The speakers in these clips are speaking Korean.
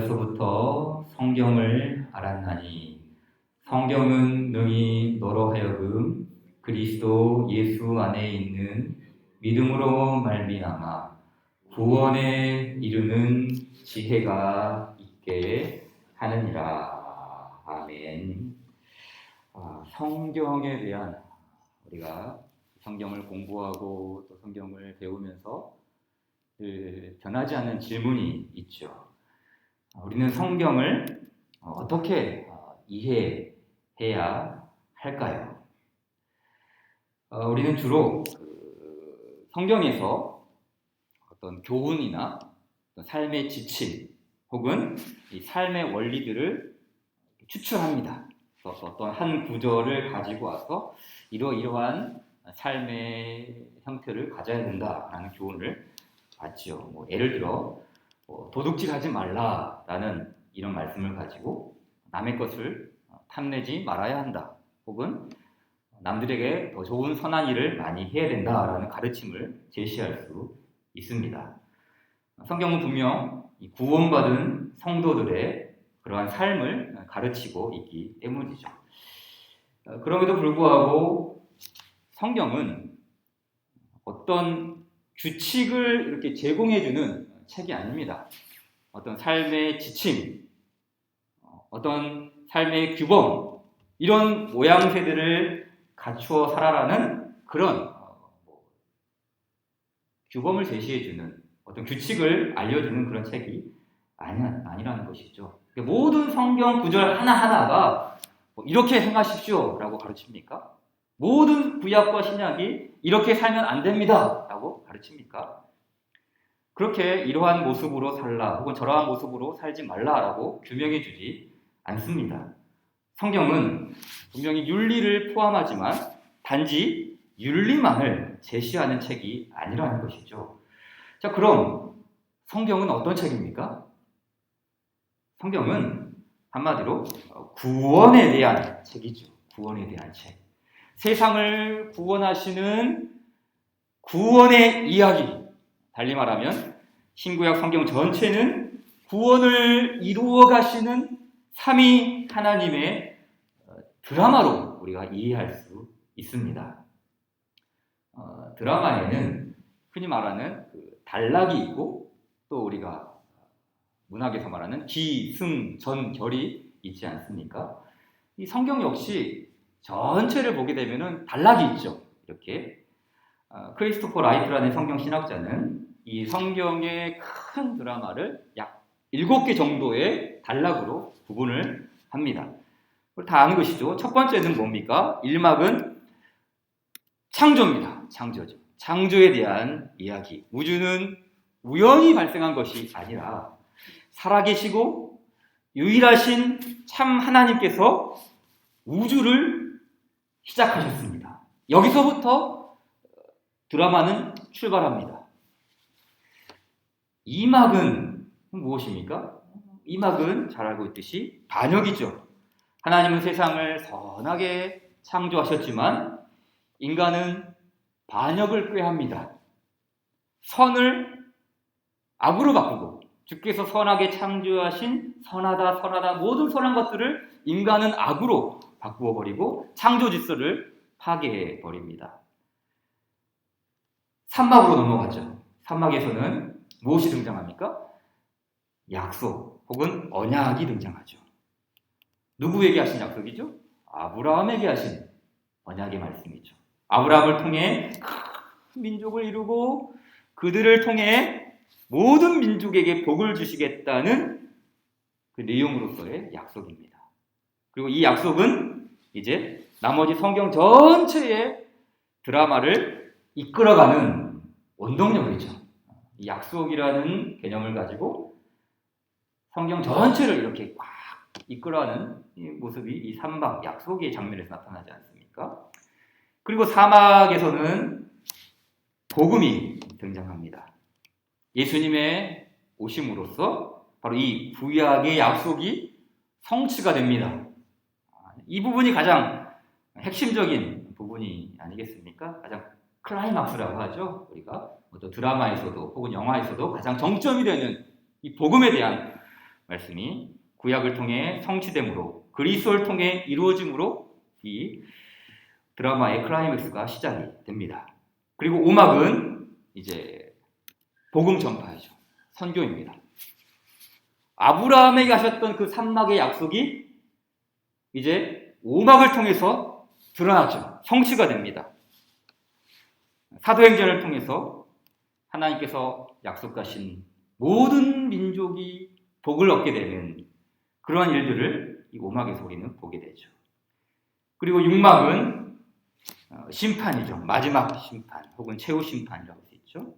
어려서부터 성경을 알았나니 성경은 능히 너로 하여금 그리스도 예수 안에 있는 믿음으로 말미암아 구원에 이르는 지혜가 있게 하느니라. 아멘. 성경에 대한 우리가 성경을 공부하고 또 성경을 배우면서 늘 변하지 않는 질문이 있죠. 우리는 성경을 어떻게 이해해야 할까요? 우리는 주로 성경에서 어떤 교훈이나 어떤 삶의 지침 혹은 이 삶의 원리들을 추출합니다. 어떤 한 구절을 가지고 와서 이러이러한 삶의 형태를 가져야 된다라는 교훈을 받죠. 예를 들어 도둑질하지 말라라는 이런 말씀을 가지고 남의 것을 탐내지 말아야 한다. 혹은 남들에게 더 좋은 선한 일을 많이 해야 된다라는 가르침을 제시할 수 있습니다. 성경은 분명 구원받은 성도들의 그러한 삶을 가르치고 있기 때문이죠. 그럼에도 불구하고 성경은 어떤 규칙을 이렇게 제공해주는 책이 아닙니다. 어떤 삶의 지침, 어떤 삶의 규범, 이런 모양새들을 갖추어 살아라는 그런 규범을 제시해주는 어떤 규칙을 알려주는 그런 책이 아니라는 것이죠. 모든 성경 구절 하나하나가 이렇게 행하십시오 라고 가르칩니까? 모든 구약과 신약이 이렇게 살면 안 됩니다 라고 가르칩니까? 그렇게 이러한 모습으로 살라 혹은 저러한 모습으로 살지 말라라고 규명해 주지 않습니다. 성경은 분명히 윤리를 포함하지만 단지 윤리만을 제시하는 책이 아니라는 것이죠. 자, 그럼 성경은 어떤 책입니까? 성경은 한마디로 구원에 대한 책이죠. 구원에 대한 책. 세상을 구원하시는 구원의 이야기. 달리 말하면 신구약 성경 전체는 구원을 이루어 가시는 삼위 하나님의 드라마로 우리가 이해할 수 있습니다. 드라마에는 흔히 말하는 단락이 있고 또 우리가 문학에서 말하는 기, 승, 전, 결이 있지 않습니까? 이 성경 역시 전체를 보게 되면은 단락이 있죠. 이렇게 크리스토퍼 라이트라는 성경 신학자는 이 성경의 큰 드라마를 약 7개 정도의 단락으로 구분을 합니다. 다 아는 것이죠. 첫 번째는 뭡니까? 1막은 창조입니다. 창조죠. 창조에 대한 이야기. 우주는 우연히 발생한 것이 아니라 살아계시고 유일하신 참 하나님께서 우주를 시작하셨습니다. 여기서부터 드라마는 출발합니다. 2막은 무엇입니까? 2막은 잘 알고 있듯이 반역이죠. 하나님은 세상을 선하게 창조하셨지만 인간은 반역을 꾀합니다. 선을 악으로 바꾸고 주께서 선하게 창조하신 선하다 모든 선한 것들을 인간은 악으로 바꾸어 버리고 창조 질서를 파괴해 버립니다. 3막으로 넘어가죠. 3막에서는 무엇이 등장합니까? 약속 혹은 언약이 등장하죠. 누구에게 하신 약속이죠? 아브라함에게 하신 언약의 말씀이죠. 아브라함을 통해 큰 민족을 이루고 그들을 통해 모든 민족에게 복을 주시겠다는 그 내용으로서의 약속입니다. 그리고 이 약속은 이제 나머지 성경 전체의 드라마를 이끌어가는 원동력이죠. 이 약속이라는 개념을 가지고 성경 전체를 이렇게 꽉 이끌어가는 이 모습이 이 3막 약속의 장면에서 나타나지 않습니까? 그리고 4막에서는 복음이 등장합니다. 예수님의 오심으로써 바로 이 구약의 약속이 성취가 됩니다. 이 부분이 가장 핵심적인 부분이 아니겠습니까? 가장 클라이막스라고 하죠. 우리가 또 드라마에서도 혹은 영화에서도 가장 정점이 되는 이 복음에 대한 말씀이 구약을 통해 성취됨으로 그리스도를 통해 이루어짐으로 이 드라마의 클라이맥스가 시작이 됩니다. 그리고 오막은 이제 복음 전파이죠. 선교입니다. 아브라함에게 하셨던 그 산막의 약속이 이제 오막을 통해서 드러나죠. 성취가 됩니다. 사도행전을 통해서 하나님께서 약속하신 모든 민족이 복을 얻게 되는 그러한 일들을 이 오막에서 우리는 보게 되죠. 그리고 육막은 심판이죠. 마지막 심판 혹은 최후 심판이라고 할 수 있죠.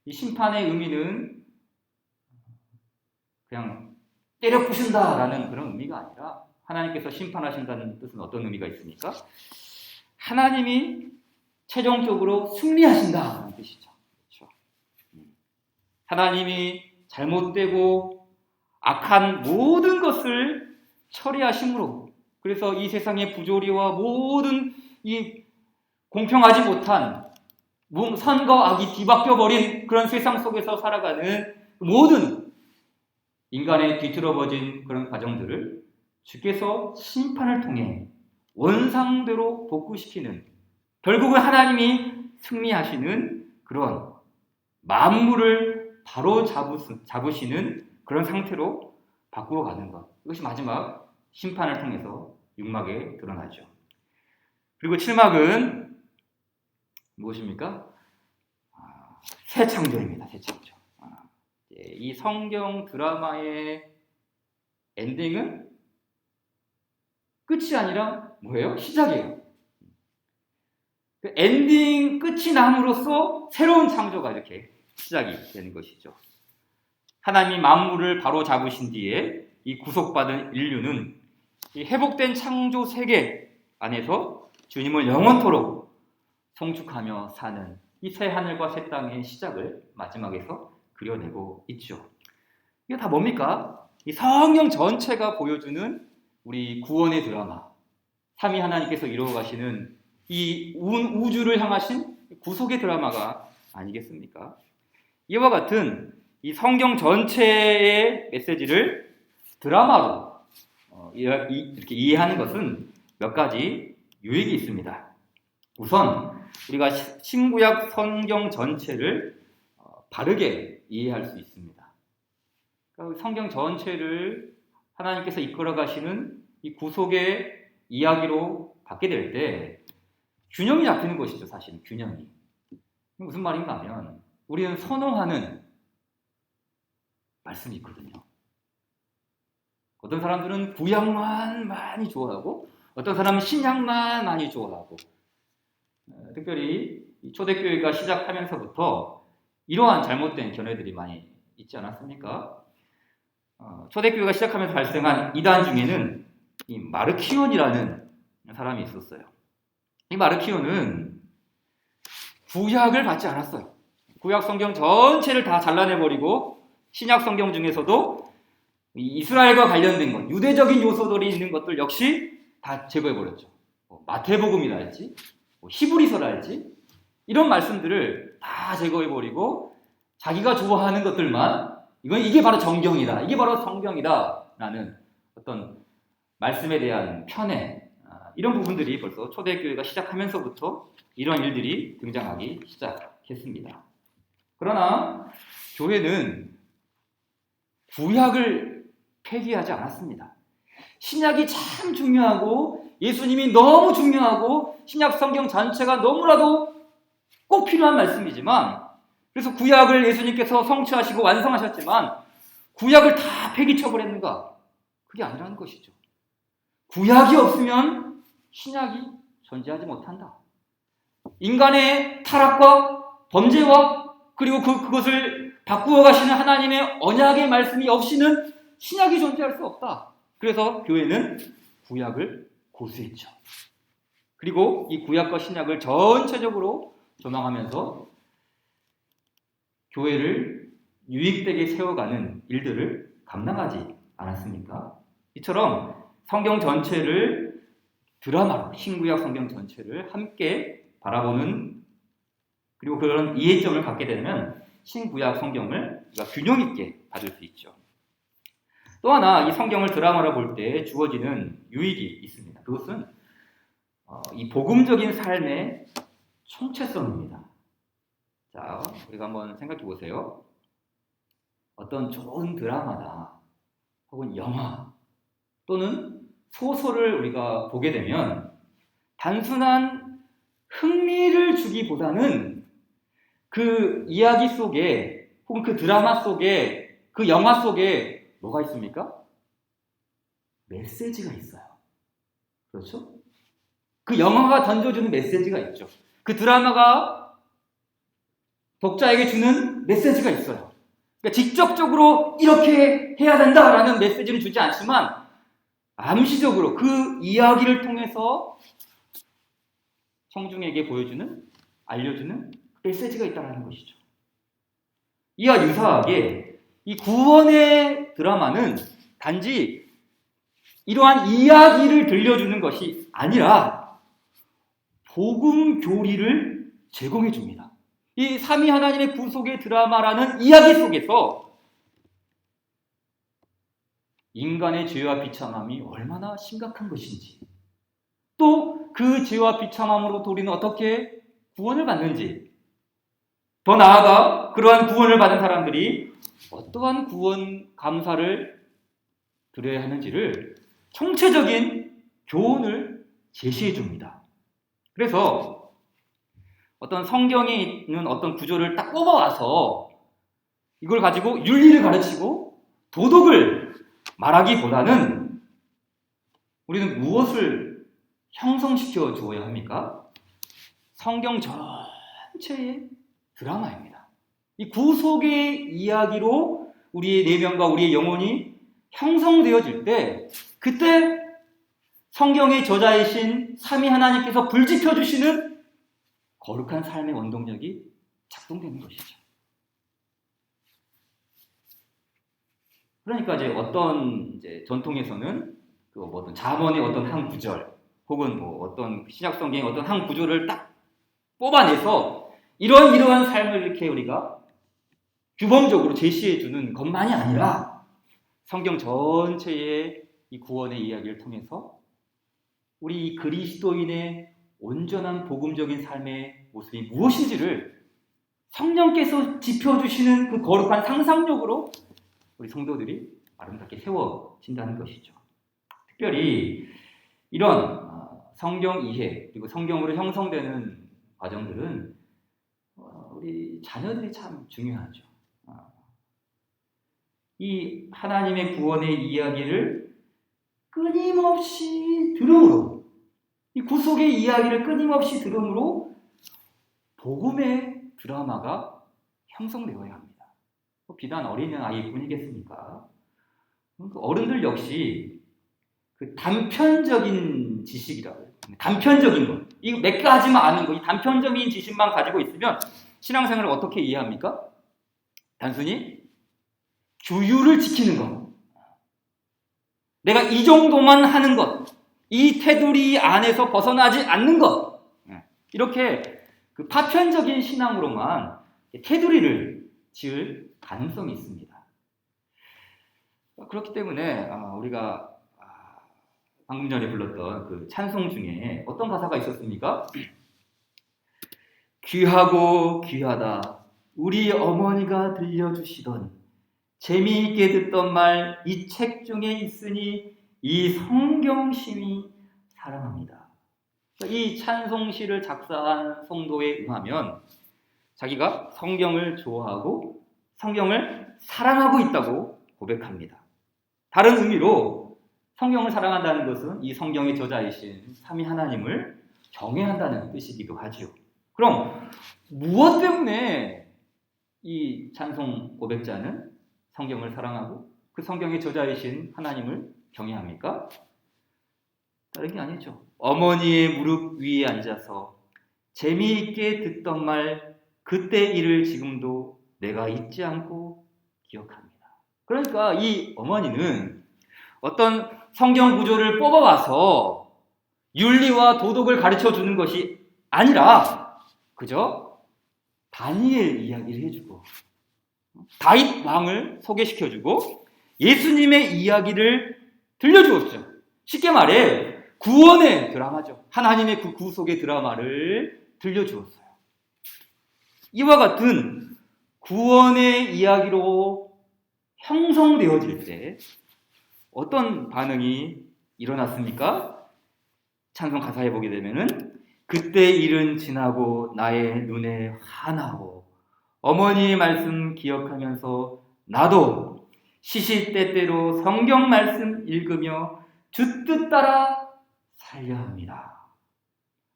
이 심판의 의미는 그냥 때려 부순다라는 그런 의미가 아니라 하나님께서 심판하신다는 뜻은 어떤 의미가 있습니까? 하나님이 최종적으로 승리하신다는 뜻이죠. 그렇죠? 하나님이 잘못되고 악한 모든 것을 처리하심으로 그래서 이 세상의 부조리와 모든 이 공평하지 못한 선과 악이 뒤바뀌어 버린 그런 세상 속에서 살아가는 모든 인간의 뒤틀어버진 그런 과정들을 주께서 심판을 통해 원상대로 복구시키는 결국은 하나님이 승리하시는 그런 만물을 바로 잡으시는 그런 상태로 바꾸어 가는 것. 이것이 마지막 심판을 통해서 육막에 드러나죠. 그리고 칠막은 무엇입니까? 새 창조입니다. 새 창조. 이 성경 드라마의 엔딩은 끝이 아니라 뭐예요? 시작이에요. 그 엔딩 끝이 남으로써 새로운 창조가 이렇게 시작이 되는 것이죠. 하나님이 만물을 바로 잡으신 뒤에 이 구속받은 인류는 이 회복된 창조 세계 안에서 주님을 영원토록 성축하며 사는 이 새 하늘과 새 땅의 시작을 마지막에서 그려내고 있죠. 이게 다 뭡니까? 이 성경 전체가 보여주는 우리 구원의 드라마, 삼위 하나님께서 이루어가시는 이 우주를 향하신 구속의 드라마가 아니겠습니까? 이와 같은 이 성경 전체의 메시지를 드라마로 이렇게 이해하는 것은 몇 가지 유익이 있습니다. 우선 우리가 신구약 성경 전체를 바르게 이해할 수 있습니다. 그러니까 성경 전체를 하나님께서 이끌어 가시는 이 구속의 이야기로 받게 될 때 균형이 잡히는 것이죠. 사실은 균형이. 무슨 말인가 하면 우리는 선호하는 말씀이 있거든요. 어떤 사람들은 구약만 많이 좋아하고 어떤 사람은 신약만 많이 좋아하고 특별히 초대교회가 시작하면서부터 이러한 잘못된 견해들이 많이 있지 않았습니까? 초대교회가 시작하면서 발생한 이단 중에는 이 마르키온이라는 사람이 있었어요. 이 마르키온은 구약을 받지 않았어요. 구약 성경 전체를 다 잘라내버리고 신약 성경 중에서도 이스라엘과 관련된 것, 유대적인 요소들이 있는 것들 역시 다 제거해버렸죠. 마태복음이랄지 히브리서랄지 이런 말씀들을 다 제거해버리고 자기가 좋아하는 것들만 이게 바로 정경이다. 이게 바로 성경이다. 라는 어떤 말씀에 대한 편애 이런 부분들이 벌써 초대교회가 시작하면서부터 이런 일들이 등장하기 시작했습니다. 그러나 교회는 구약을 폐기하지 않았습니다. 신약이 참 중요하고 예수님이 너무 중요하고 신약 성경 전체가 너무나도 꼭 필요한 말씀이지만 그래서 구약을 예수님께서 성취하시고 완성하셨지만 구약을 다 폐기처벌했는가? 그게 아니라는 것이죠. 구약이 없으면 신약이 존재하지 못한다. 인간의 타락과 범죄와 그리고 그것을 바꾸어 가시는 하나님의 언약의 말씀이 없이는 신약이 존재할 수 없다. 그래서 교회는 구약을 고수했죠. 그리고 이 구약과 신약을 전체적으로 조망하면서 교회를 유익되게 세워가는 일들을 감당하지 않았습니까? 이처럼 성경 전체를 드라마로 신구약 성경 전체를 함께 바라보는 그리고 그런 이해점을 갖게 되면 신구약 성경을 우리가 균형 있게 받을 수 있죠. 또 하나 이 성경을 드라마로 볼 때 주어지는 유익이 있습니다. 그것은 이 복음적인 삶의 총체성입니다. 자, 우리가 한번 생각해 보세요. 어떤 좋은 드라마나 혹은 영화 또는 소설을 우리가 보게 되면 단순한 흥미를 주기보다는 그 이야기 속에 혹은 그 드라마 속에 그 영화 속에 뭐가 있습니까? 메시지가 있어요. 그렇죠? 그 영화가 던져주는 메시지가 있죠. 그 드라마가 독자에게 주는 메시지가 있어요. 그러니까 직접적으로 이렇게 해야 된다라는 메시지는 주지 않지만 암시적으로 그 이야기를 통해서 청중에게 보여주는, 알려주는 메시지가 있다는 것이죠. 이와 유사하게 이 구원의 드라마는 단지 이러한 이야기를 들려주는 것이 아니라 복음 교리를 제공해 줍니다. 이 삼위 하나님의 구속의 드라마라는 이야기 속에서 인간의 죄와 비참함이 얼마나 심각한 것인지, 또 그 죄와 비참함으로부터 우리는 어떻게 구원을 받는지, 더 나아가 그러한 구원을 받은 사람들이 어떠한 구원 감사를 드려야 하는지를 총체적인 교훈을 제시해 줍니다. 그래서 어떤 성경에 있는 어떤 구조를 딱 뽑아와서 이걸 가지고 윤리를 가르치고 도덕을 말하기보다는 우리는 무엇을 형성시켜 주어야 합니까? 성경 전체의 드라마입니다. 이 구속의 이야기로 우리의 내면과 우리의 영혼이 형성되어질 때, 그때 성경의 저자이신 삼위 하나님께서 불지펴 주시는 거룩한 삶의 원동력이 작동되는 것이죠. 그러니까 어떤 전통에서는 어떤 잠언의 어떤 한 구절, 혹은 어떤 신약 성경의 어떤 한 구절을 딱 뽑아내서 이러한 삶을 이렇게 우리가 규범적으로 제시해 주는 것만이 아니라 성경 전체의 이 구원의 이야기를 통해서 우리 그리스도인의 온전한 복음적인 삶의 모습이 무엇인지를 성령께서 짚어주시는 그 거룩한 상상력으로 우리 성도들이 아름답게 세워진다는 것이죠. 특별히 이런 성경 이해 그리고 성경으로 형성되는 과정들은 우리 자녀들이 참 중요하죠. 이 하나님의 구원의 이야기를 끊임없이 들음으로, 이 구속의 이야기를 끊임없이 들음으로 복음의 드라마가 형성되어야 합니다. 비단 어린아이뿐이겠습니까? 어른들 역시 그 단편적인 지식이라고, 단편적인 것, 이 몇 가지만 아는 것, 이 단편적인 지식만 가지고 있으면 신앙생활을 어떻게 이해합니까? 단순히 규율을 지키는 것, 내가 이 정도만 하는 것, 이 테두리 안에서 벗어나지 않는 것, 이렇게 그 파편적인 신앙으로만 테두리를 지을 가능성이 있습니다. 그렇기 때문에 우리가 방금 전에 불렀던 그 찬송 중에 어떤 가사가 있었습니까? 귀하고 귀하다 우리 어머니가 들려주시던 재미있게 듣던 말 이 책 중에 있으니 이 성경심이 사랑합니다. 이 찬송시를 작사한 성도에 의하면 자기가 성경을 좋아하고 성경을 사랑하고 있다고 고백합니다. 다른 의미로 성경을 사랑한다는 것은 이 성경의 저자이신 삼위 하나님을 경외한다는 뜻이기도 하죠. 그럼 무엇 때문에 이 찬송 고백자는 성경을 사랑하고 그 성경의 저자이신 하나님을 경외합니까? 다른 게 아니죠. 어머니의 무릎 위에 앉아서 재미있게 듣던 말 그때 일을 지금도 내가 잊지 않고 기억합니다. 그러니까 이 어머니는 어떤 성경 구조를 뽑아와서 윤리와 도덕을 가르쳐주는 것이 아니라 그저 다니엘 이야기를 해주고 다윗 왕을 소개시켜주고 예수님의 이야기를 들려주었죠. 쉽게 말해 구원의 드라마죠. 하나님의 그 구속의 드라마를 들려주었어요. 이와 같은 구원의 이야기로 형성되어질 때 어떤 반응이 일어났습니까? 찬송 가사에 보게 되면은 그때 일은 지나고 나의 눈에 환하고 어머니의 말씀 기억하면서 나도 시시때때로 성경 말씀 읽으며 주 뜻 따라 살려 합니다.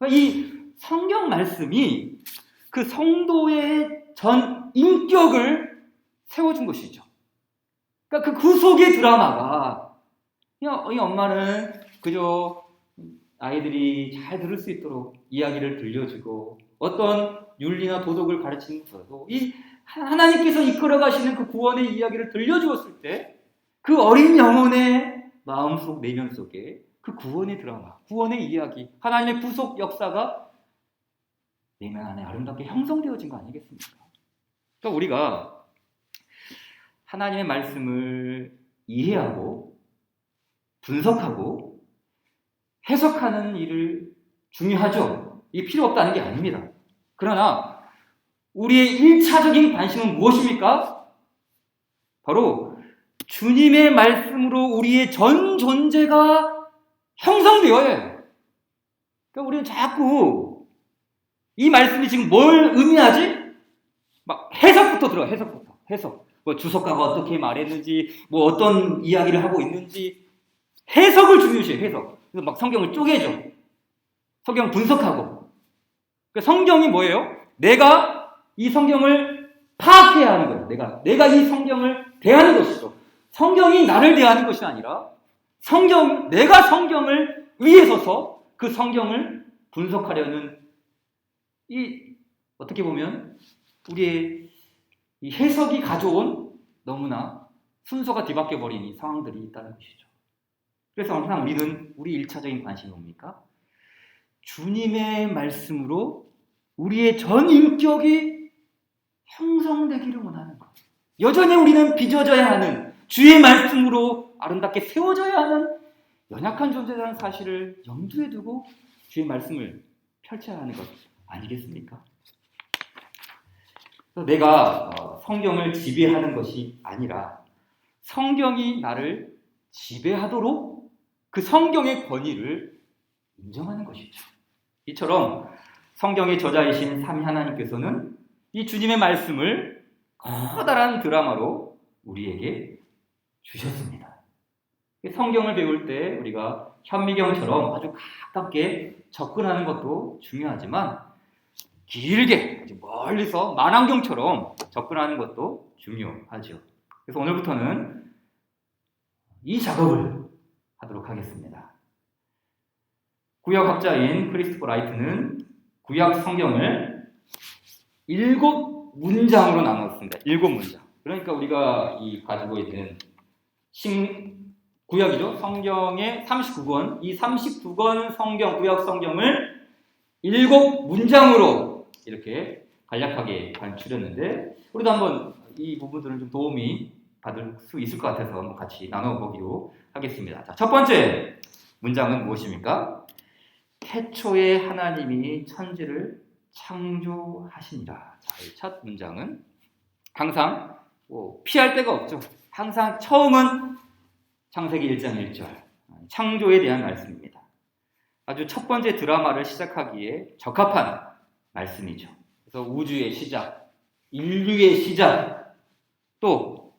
이 성경 말씀이 그 성도의 전 인격을 세워준 것이죠. 그러니까 그 구속의 드라마가 이 엄마는 그저 아이들이 잘 들을 수 있도록 이야기를 들려주고 어떤 윤리나 도덕을 가르치는 것도 이 하나님께서 이끌어 가시는 그 구원의 이야기를 들려주었을 때 그 어린 영혼의 마음속 내면 속에 그 구원의 드라마, 구원의 이야기, 하나님의 구속 역사가 내면 안에 아름답게 형성되어진 거 아니겠습니까? 그러니까 우리가 하나님의 말씀을 이해하고 분석하고 해석하는 일을 중요하죠. 이게 필요 없다는 게 아닙니다. 그러나 우리의 1차적인 관심은 무엇입니까? 바로 주님의 말씀으로 우리의 전 존재가 형성되어야 해요. 그러니까 우리는 자꾸 이 말씀이 지금 뭘 의미하지? 막 해석부터 들어가. 해석. 뭐 주석가가 어떻게 말했는지, 뭐 어떤 이야기를 하고 있는지 해석을 중요시해. 해석. 그래서 막 성경을 쪼개죠. 성경 분석하고. 그러니까 성경이 뭐예요? 내가 이 성경을 파악해야 하는 거예요. 내가 이 성경을 대하는 것이죠. 성경이 나를 대하는 것이 아니라 내가 성경을 위에 서서 그 성경을 분석하려는 어떻게 보면 우리의 이 해석이 가져온 너무나 순서가 뒤바뀌어 버린 이 상황들이 있다는 것이죠. 그래서 항상 우리 1차적인 관심이 뭡니까? 주님의 말씀으로 우리의 전 인격이 형성되기를 원하는 것. 여전히 우리는 빚어져야 하는, 주의 말씀으로 아름답게 세워져야 하는 연약한 존재라는 사실을 염두에 두고 주의 말씀을 펼쳐야 하는 것 아니겠습니까? 내가 성경을 지배하는 것이 아니라 성경이 나를 지배하도록 그 성경의 권위를 인정하는 것이죠. 이처럼 성경의 저자이신 삼위 하나님께서는 이 주님의 말씀을 커다란 드라마로 우리에게 주셨습니다. 성경을 배울 때 우리가 현미경처럼 아주 가깝게 접근하는 것도 중요하지만 길게 멀리서 만안경처럼 접근하는 것도 중요하죠. 그래서 오늘부터는 이 작업을 하도록 하겠습니다. 구약학자인 크리스토퍼 라이트는 구약 성경을 7문장으로 나눴습니다. 7문장. 그러니까 우리가 가지고 있는 구약이죠. 성경의 39권, 이 39권 성경, 구약 성경을 7문장으로 이렇게 간략하게 간추렸는데 우리도 한번 이 부분들을 좀 도움이 받을 수 있을 것 같아서 한번 같이 나눠보기로 하겠습니다. 자, 첫 번째 문장은 무엇입니까? 태초에 하나님이 천지를 창조하시니라. 자, 이 첫 문장은 항상 피할 데가 없죠. 항상 처음은 창세기 1장 1절 창조에 대한 말씀입니다. 아주 첫 번째 드라마를 시작하기에 적합한 말씀이죠. 그래서 우주의 시작, 인류의 시작, 또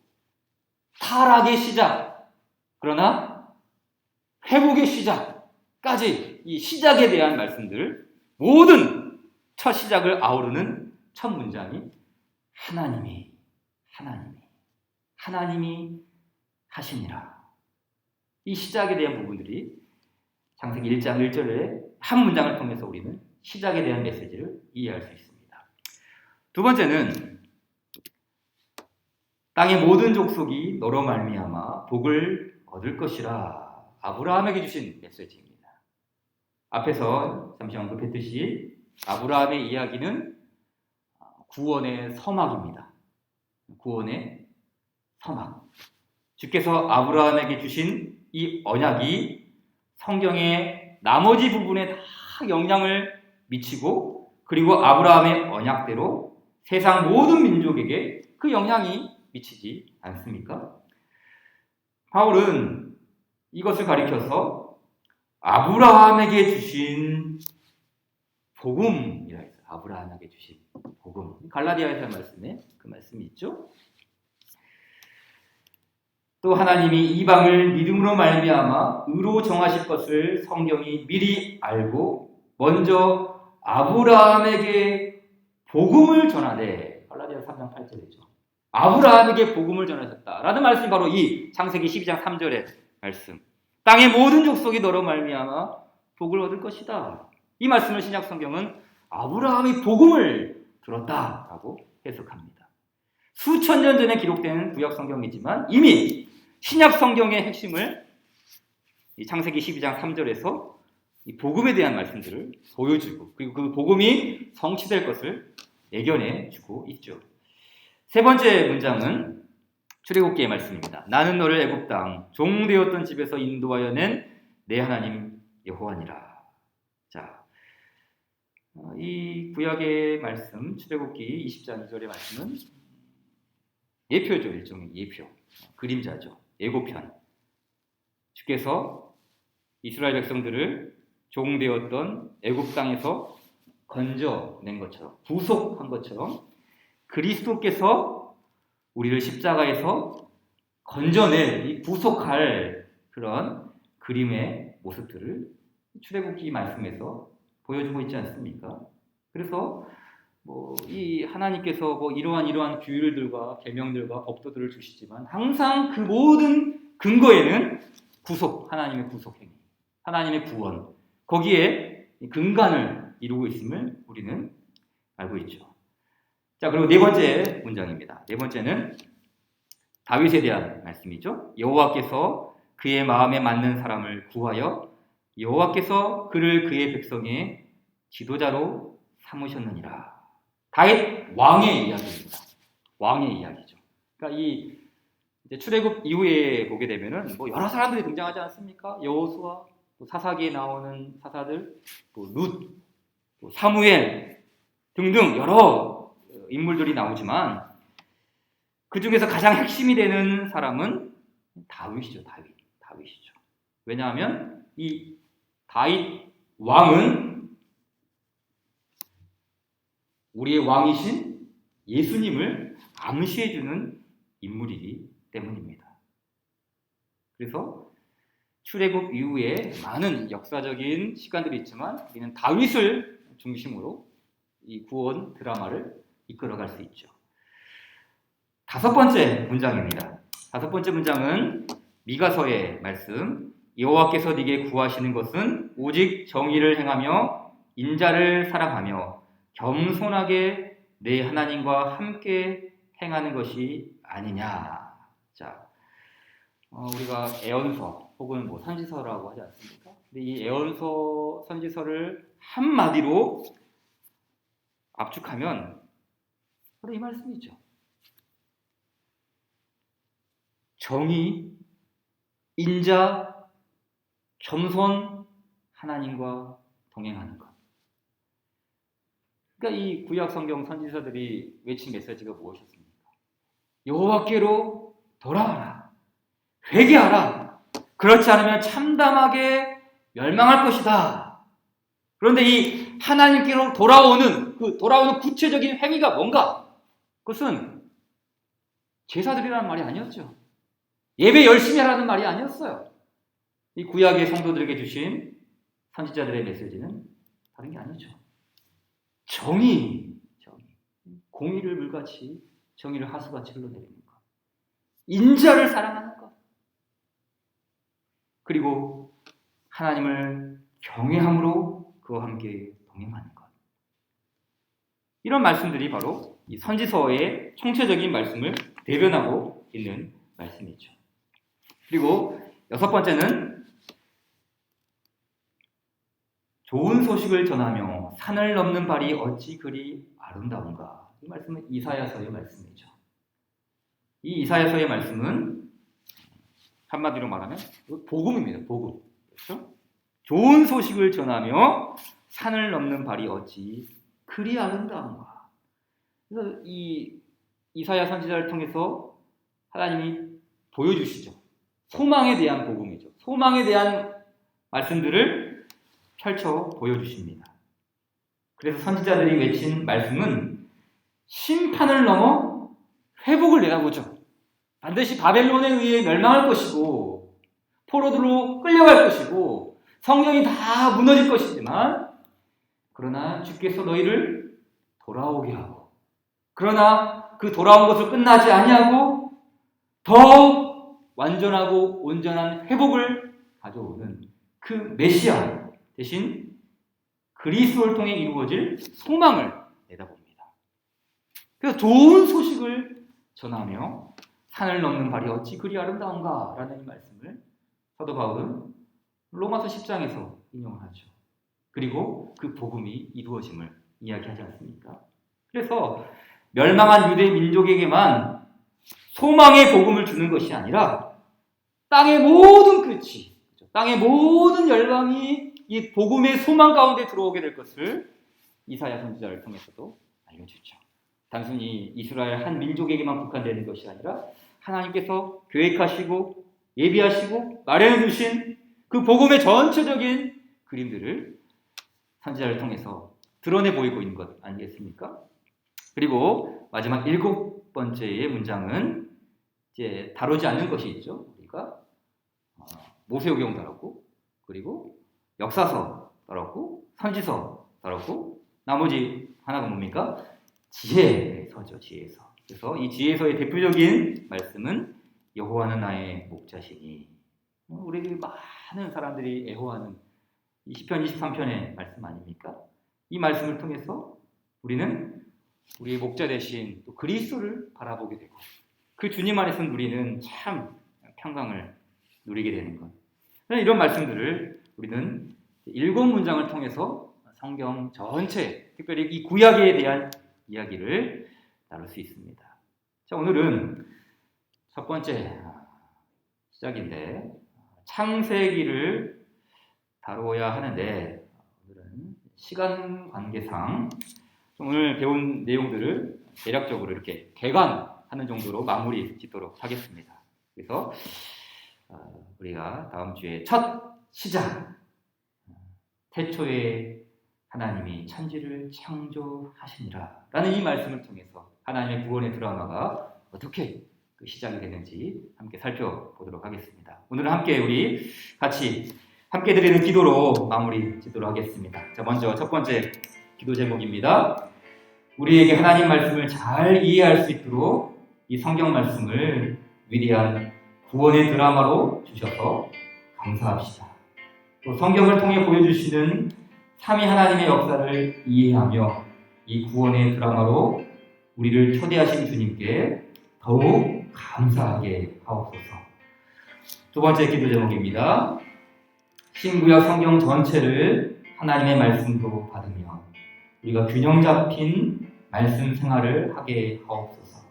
타락의 시작, 그러나 회복의 시작까지 이 시작에 대한 말씀들, 모든 첫 시작을 아우르는 첫 문장이 하나님이 하시니라. 이 시작에 대한 부분들이 창세기 1장 1절의 한 문장을 통해서 우리는 시작에 대한 메시지를 이해할 수 있습니다. 두 번째는 땅의 모든 족속이 너로 말미암아 복을 얻을 것이라. 아브라함에게 주신 메시지입니다. 앞에서 잠시 언급했듯이 아브라함의 이야기는 구원의 서막입니다. 구원의 서막. 주께서 아브라함에게 주신 이 언약이 성경의 나머지 부분에 다 영향을 미치고, 그리고 아브라함의 언약대로 세상 모든 민족에게 그 영향이 미치지 않습니까? 바울은 이것을 가리켜서 아브라함에게 주신 복음이라 했어요. 아브라함에게 주신 복음. 갈라디아에서 말씀에 그 말씀이 있죠. 또 하나님이 이방을 믿음으로 말미암아 의로 정하실 것을 성경이 미리 알고 먼저 아브라함에게 복음을 전하되, 갈라디아 3장 8절이죠. 아브라함에게 복음을 전하셨다라는 말씀이 바로 이 창세기 12장 3절의 말씀. 땅의 모든 족속이 너로 말미암아 복을 얻을 것이다. 이 말씀을 신약 성경은 아브라함이 복음을 들었다라고 해석합니다. 수천 년 전에 기록된 구약 성경이지만 이미 신약 성경의 핵심을 이 창세기 12장 3절에서 이 복음에 대한 말씀들을 보여주고, 그리고 그 복음이 성취될 것을 예견해 주고 있죠. 세 번째 문장은 출애굽기의 말씀입니다. 나는 너를 애굽 땅 종되었던 집에서 인도하여 낸 내 하나님 여호와니라. 자, 이 구약의 말씀, 출애굽기 20장 2절의 말씀은 예표죠. 일종의 예표, 그림자죠. 예고편. 주께서 이스라엘 백성들을 종되었던 애굽 땅에서 건져낸 것처럼, 구속한 것처럼 그리스도께서 우리를 십자가에서 건져낼, 이 구속할 그런 그림의 모습들을 출애굽기 말씀에서 보여주고 있지 않습니까? 그래서 이 하나님께서 이러한 규율들과 계명들과 법도들을 주시지만 항상 그 모든 근거에는 구속, 하나님의 구속 행위, 하나님의 구원, 거기에 근간을 이루고 있음을 우리는 알고 있죠. 자, 그리고 네 번째 문장입니다. 네 번째는 다윗에 대한 말씀이죠. 여호와께서 그의 마음에 맞는 사람을 구하여 여호와께서 그를 그의 백성의 지도자로 삼으셨느니라. 다윗 왕의 이야기입니다. 왕의 이야기죠. 그러니까 이 출애굽 이후에 보게 되면은 여러 사람들이 등장하지 않습니까? 여호수아, 사사기에 나오는 사사들, 룻, 사무엘 등등 여러 인물들이 나오지만 그 중에서 가장 핵심이 되는 사람은 다윗이죠. 다윗이죠. 왜냐하면 이 다윗 왕은 우리의 왕이신 예수님을 암시해주는 인물이기 때문입니다. 그래서 출애굽 이후에 많은 역사적인 시간들이 있지만 우리는 다윗을 중심으로 이 구원 드라마를 이끌어갈 수 있죠. 다섯 번째 문장입니다. 다섯 번째 문장은 미가서의 말씀. 여호와께서 네게 구하시는 것은 오직 정의를 행하며 인자를 사랑하며 겸손하게 내 하나님과 함께 행하는 것이 아니냐. 자, 우리가 애언서 혹은 선지서라고 하지 않습니까? 근데 이 애언서, 선지서를 한마디로 압축하면 바로 이 말씀이죠. 정의, 인자, 겸손, 하나님과 동행하는 것. 그러니까 이 구약 성경 선지서들이 외친 메시지가 무엇이었습니까? 여호와께로 돌아와라. 회개하라. 그렇지 않으면 참담하게 멸망할 것이다. 그런데 이 하나님께로 돌아오는 구체적인 행위가 뭔가? 그것은 제사드리라는 말이 아니었죠. 예배 열심히 하라는 말이 아니었어요. 이 구약의 성도들에게 주신 선지자들의 메시지는 다른 게 아니죠. 정의. 공의를 물같이 정의를 하수같이 흘러내리는 것. 인자를 사랑하는 것. 그리고 하나님을 경외함으로 그와 함께 동행하는 것. 이런 말씀들이 바로 이 선지서의 총체적인 말씀을 대변하고 있는 말씀이죠. 그리고 여섯 번째는 좋은 소식을 전하며 산을 넘는 발이 어찌 그리 아름다운가. 이 말씀은 이사야서의 말씀이죠. 이 이사야서의 말씀은 한마디로 말하면 복음입니다. 복음. 그렇죠? 좋은 소식을 전하며 산을 넘는 발이 어찌 그리 아름다운가. 그래서 이 이사야 선지자를 통해서 하나님이 보여주시죠. 소망에 대한 복음이죠. 소망에 대한 말씀들을 펼쳐 보여주십니다. 그래서 선지자들이 외친 말씀은 심판을 넘어 회복을 내다보죠. 반드시 바벨론에 의해 멸망할 것이고 포로들로 끌려갈 것이고 성경이 다 무너질 것이지만 그러나 주께서 너희를 돌아오게 하고 그러나 그 돌아온 것을 끝나지 아니하고 더 완전하고 온전한 회복을 가져오는 그 메시아 대신 그리스도를 통해 이루어질 소망을 내다봅니다. 그래서 좋은 소식을 전하며 산을 넘는 발이 어찌 그리 아름다운가 라는 이 말씀을 사도 바울은 로마서 10장에서 인용하죠. 그리고 그 복음이 이루어짐을 이야기하지 않습니까? 그래서 멸망한 유대 민족에게만 소망의 복음을 주는 것이 아니라 땅의 모든 끝이, 땅의 모든 열방이 이 복음의 소망 가운데 들어오게 될 것을 이사야 선지자를 통해서도 알려주죠. 단순히 이스라엘 한 민족에게만 국한되는 것이 아니라 하나님께서 계획하시고 예비하시고 마련해 두신 그 복음의 전체적인 그림들을 선지자를 통해서 드러내 보이고 있는 것 아니겠습니까? 그리고 마지막 7번째의 문장은 이제 다루지 않는 것이 있죠. 우리가 모세오경 다뤘고 그리고 역사서 다뤘고 선지서 다뤘고 나머지 하나가 뭡니까? 지혜서죠. 지혜서. 그래서 이 지혜서의 대표적인 말씀은 여호와는 나의 목자시니. 우리 많은 사람들이 애호하는 20편, 23편의 말씀 아닙니까? 이 말씀을 통해서 우리는 우리의 목자 대신 또 그리스도를 바라보게 되고 그 주님 안에서 우리는 참 평강을 누리게 되는 것. 이런 말씀들을 우리는 7문장을 통해서 성경 전체, 특별히 이 구약에 대한 이야기를 나눌 수 있습니다. 자, 오늘은 첫 번째 시작인데 창세기를 다루어야 하는데 오늘은 시간 관계상 오늘 배운 내용들을 대략적으로 이렇게 개관하는 정도로 마무리 짓도록 하겠습니다. 그래서 우리가 다음 주에 첫 시작, 태초에 하나님이 천지를 창조하시니라 라는 이 말씀을 통해서 하나님의 구원의 드라마가 어떻게 시작이 되는지 함께 살펴보도록 하겠습니다. 오늘은 함께 우리 같이 함께 드리는 기도로 마무리 짓도록 하겠습니다. 자, 먼저 첫 번째 기도 제목입니다. 우리에게 하나님 말씀을 잘 이해할 수 있도록 이 성경 말씀을 위대한 구원의 드라마로 주셔서 감사합시다. 또 성경을 통해 보여주시는 삼위 하나님의 역사를 이해하며 이 구원의 드라마로 우리를 초대하신 주님께 더욱 감사하게 하옵소서. 두 번째 기도 제목입니다. 신구약 성경 전체를 하나님의 말씀으로 받으며 우리가 균형 잡힌 말씀 생활을 하게 하옵소서.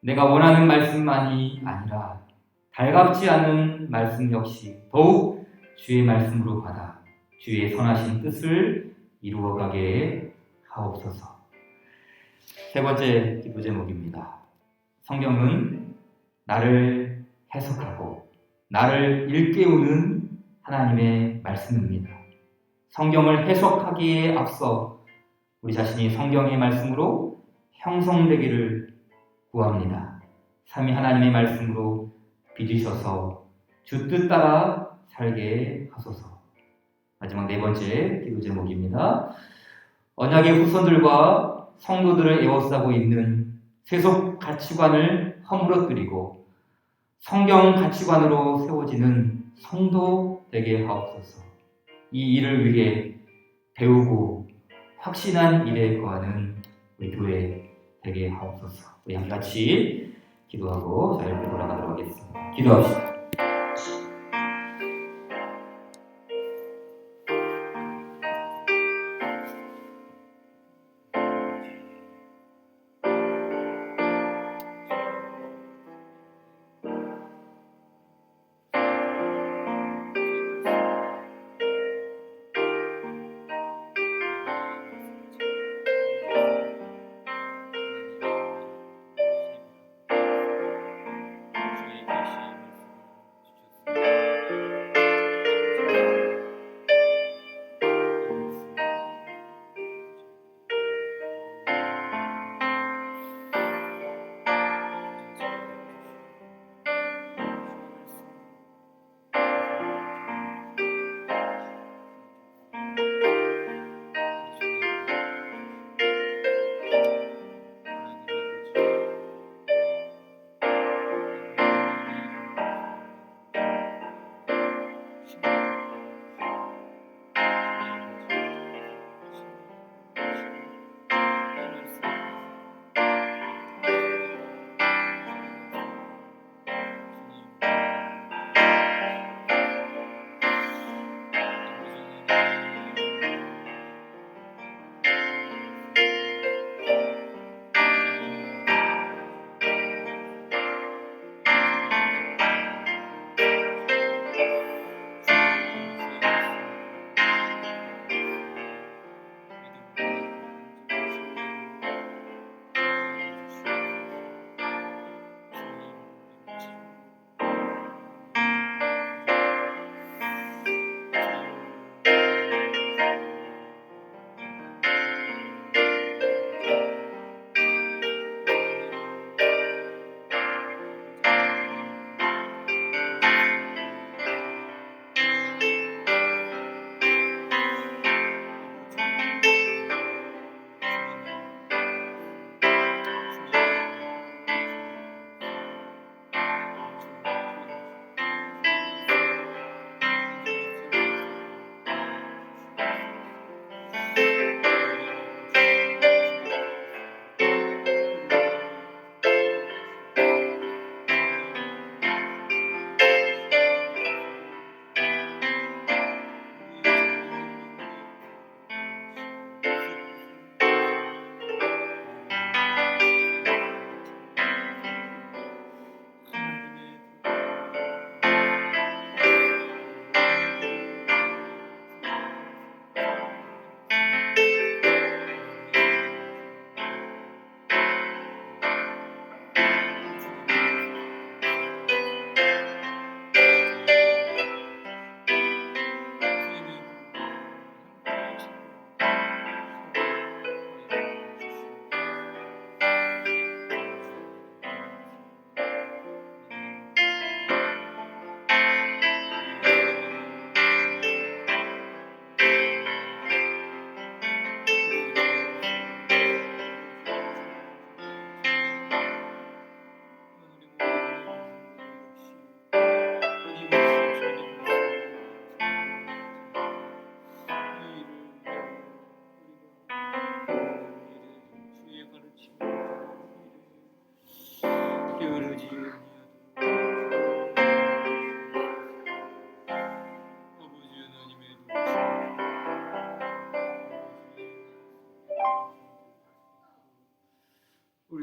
내가 원하는 말씀만이 아니라 달갑지 않은 말씀 역시 더욱 주의 말씀으로 받아 주의 선하신 뜻을 이루어가게 하옵소서. 세 번째 기도 제목입니다. 성경은 나를 해석하고 나를 일깨우는 하나님의 말씀입니다. 성경을 해석하기에 앞서 우리 자신이 성경의 말씀으로 형성되기를 구합니다. 삼위 하나님의 말씀으로 빚으셔서 주 뜻 따라 살게 하소서. 마지막 네 번째 기도 제목입니다. 언약의 후손들과 성도들을 에워싸고 있는 세속 가치관을 허물어뜨리고 성경 가치관으로 세워지는 성도 되게 하옵소서. 이 일을 위해 배우고 확신한 일에 거하는 우리 교회 되게 하옵소서. 우리 함같이 기도하고 자유롭게 돌아가도록 하겠습니다. 기도합시다.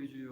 위주의